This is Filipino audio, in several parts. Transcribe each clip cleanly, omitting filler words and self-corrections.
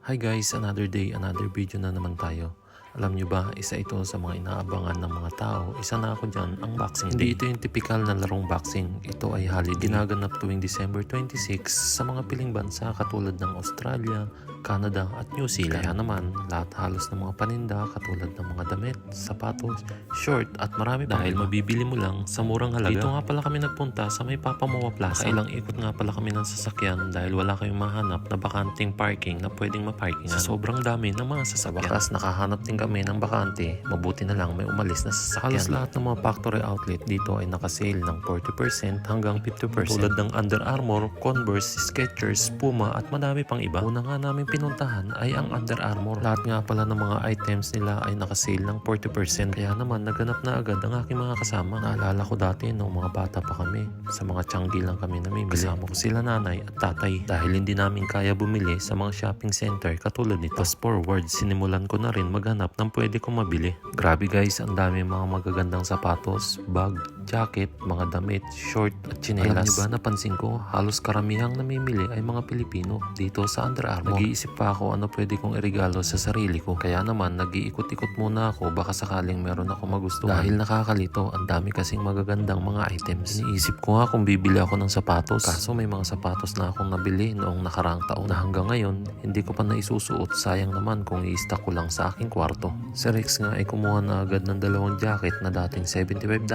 Hi guys, another day, another video na naman tayo. Alam nyo ba, isa ito sa mga inaabangan ng mga tao. Isa na ako dyan, ang Boxing Day. Hindi ito yung typical na larong boxing. Ito ay holiday. Ginaganap tuwing December 26 sa mga piling bansa katulad ng Australia, Canada at New Zealand. Kaya naman, lahat halos ng mga paninda katulad ng mga damit, sapatos, short at marami pa. Dahil mabibili mo lang sa murang halaga. Dito nga pala kami nagpunta sa may Papamoa Plaza. Kailang ikot nga pala kami ng sasakyan dahil wala kayong mahanap na bakanting parking na pwedeng maparkingan. Sa sobrang dami ng mga sasakyan. Wakas nakahanap din kami ng bakante, mabuti na lang may umalis na sasakyan. Halos lahat ng mga factory outlet dito ay nakasale ng 40% hanggang 50%. Tulad ng Under Armour, Converse, Skechers, Puma at madami pang iba. Una nga namin pinuntahan ay ang Under Armour. Lahat nga pala ng mga items nila ay nakasale ng 40%. Kaya naman naganap na agad ang aking mga kasama. Naalala ko dati nung mga bata pa kami, sa mga tiyanggi lang kami namimili. Kasama ko sila nanay at tatay dahil hindi namin kaya bumili sa mga shopping center katulad nito. Fast forward, sinimulan ko na rin maghanap ng pwede kong mabili. Grabe guys, ang dami mga magagandang sapatos, bag, jacket, mga damit, short at tsinelas. Alam nyo ba, napansin ko, halos karamihang namimili ay mga Pilipino dito sa Under Armour. Nag-iisip pa ako ano pwede kong irigalo sa sarili ko. Kaya naman, nag-iikot-ikot muna ako baka sakaling meron ako magustuhan. Dahil nakakalito, ang dami kasing magagandang mga items. Iniisip ko nga kung bibili ako ng sapatos. Kaso may mga sapatos na akong nabili noong nakaraang taon na hanggang ngayon, hindi ko pa naisusuot. Sayang naman kung i-stock ko lang sa aking kwarto. Si Rex nga ay kumuha na agad ng dalawang jacket na dating $75,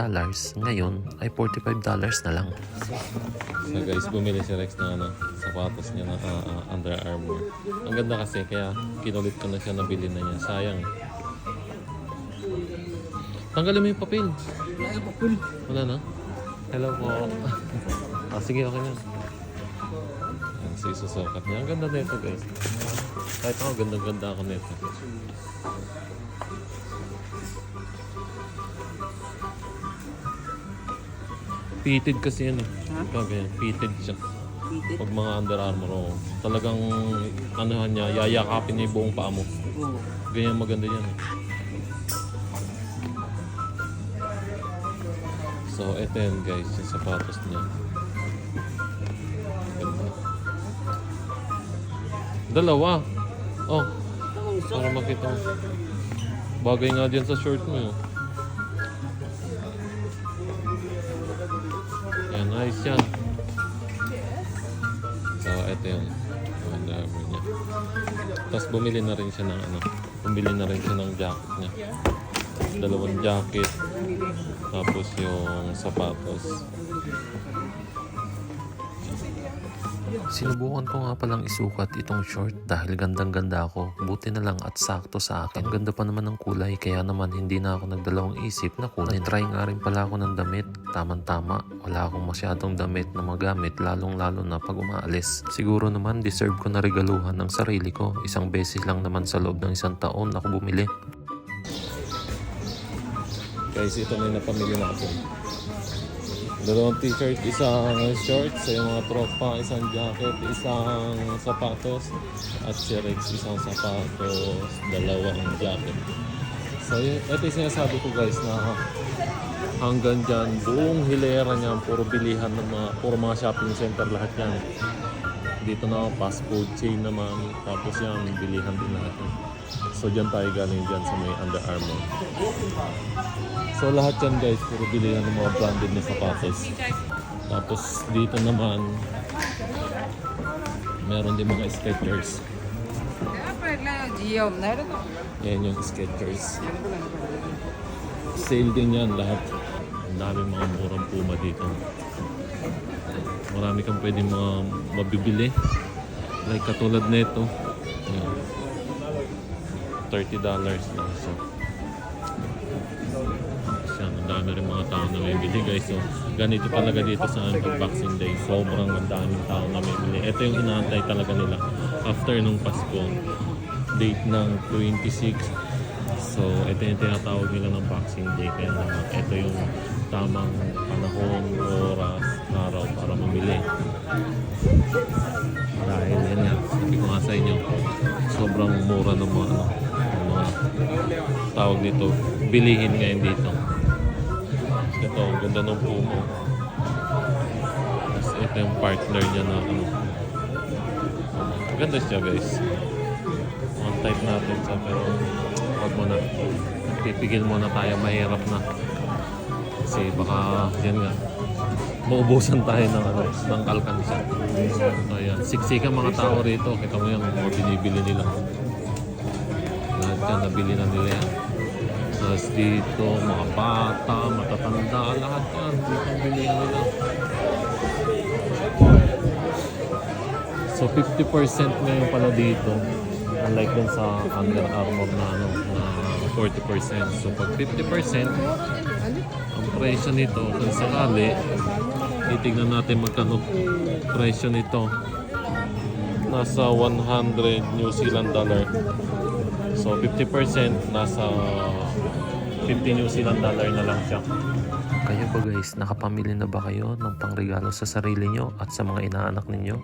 ngayon ay $45 na lang. So guys, bumili si Rex ng sapatos niya na Under Armour. Ang ganda kasi, kaya kinulit ko na siya, nabili na niya. Sayang. Tanggalin mo yung papel. Wala na? Hello po. Sige, okay na. Yan, so isusukat niya. Ang ganda nito guys. Kahit ako, ganda-ganda ako nito. Fitted kasi yan eh. Kagaya, fitted siya. Pag mga Under Armour, talagang anuhan niya, yayakapin niya yung buong paa mo. Ganyan maganda yan eh. So, eto yan guys, yung sapatos niya. Ganda. Dalawa. Oh, para makita mo. Bagay nga dyan sa short mo. Yan, nice yan. So, ito yung Under Armour niya. Tapos bumili na rin siya ng jacket niya. Dalawang jacket. Tapos yung sapatos. Sinubukan ko nga palang isukat itong short dahil gandang-ganda ako. Buti na lang at sakto sa akin. Ang ganda pa naman ng kulay, kaya naman hindi na ako nagdalawang isip na kunin. Try nga rin pala ako ng damit. Tamang-tama, wala akong masyadong damit na magamit, lalong-lalo na pag umaalis. Siguro naman deserve ko na regaluhan ng sarili ko. Isang beses lang naman sa loob ng isang taon ako bumili. Guys, ito na yung napamili na ako. Dalawang t-shirt, isang shorts sa yung mga tropa, isang jacket, isang sapatos, at si Rex isang sapatos, dalawang jacket. So ito yung sinasabi ko guys na hanggang dyan, buong hilera niya, puro bilihan ng puro mga shopping center lahat yan. Dito na fast food chain naman, tapos yan, bilihan din lahat yan. So dyan tayo galing dyan sa may Under Armour. So lahat yan guys, puro bilihan ng mga branded na sapatos. Tapos dito naman, meron din mga Skechers. Yan yung Skechers. Sale din yan lahat. Ang daming mga murang Puma dito. Marami kang pwedeng mga mabibili. Like katulad nito. Yan. $30 lang. So, ang dami rin mga tao na may bili guys. So, ganito talaga dito sa Boxing Day. Sobrang ang daming tao na may bili. Ito yung inaantay talaga nila after nung Pasko. Date ng 26. So, ito yung tinatawag nila ng Boxing Day. Kaya naman, ito yung tamang panahon, oras, araw para mamili. Dahil yan nga, sabi ko nga sa inyo, sobrang mura ng mga tawag dito, bilihin ngayon dito. Ito, ang ganda ng Puma. Tapos ito yung partner niya na ganda siya guys. On type natin siya pero wag mo na. Pipigil muna tayo, mahirap na. Kasi baka yan nga. Maubusan tayo ng alkansya. So yan, siksikan mga tao rito. Kita mo yan, mga binibili nila. Lahat yan, nabili na nila yan. Tapos dito, mga bata, matatanda, lahat yan. Dito ang bilhin nila. So 50% ngayon pala dito. Unlike dun sa Under Armour na, na 40%. So pag 50%, ang presyo nito, kung sakali, titignan natin magkano presyo nito. Nasa 100 New Zealand dollar. So 50% nasa 50 New Zealand dollar na lang siya. Kayo ba guys, nakapamili na ba kayo ng pangregalo sa sarili nyo at sa mga inaanak ninyo?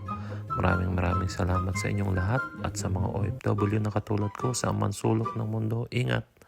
Maraming salamat sa inyong lahat at sa mga OFW na katulad ko sa mansulok ng mundo. Ingat!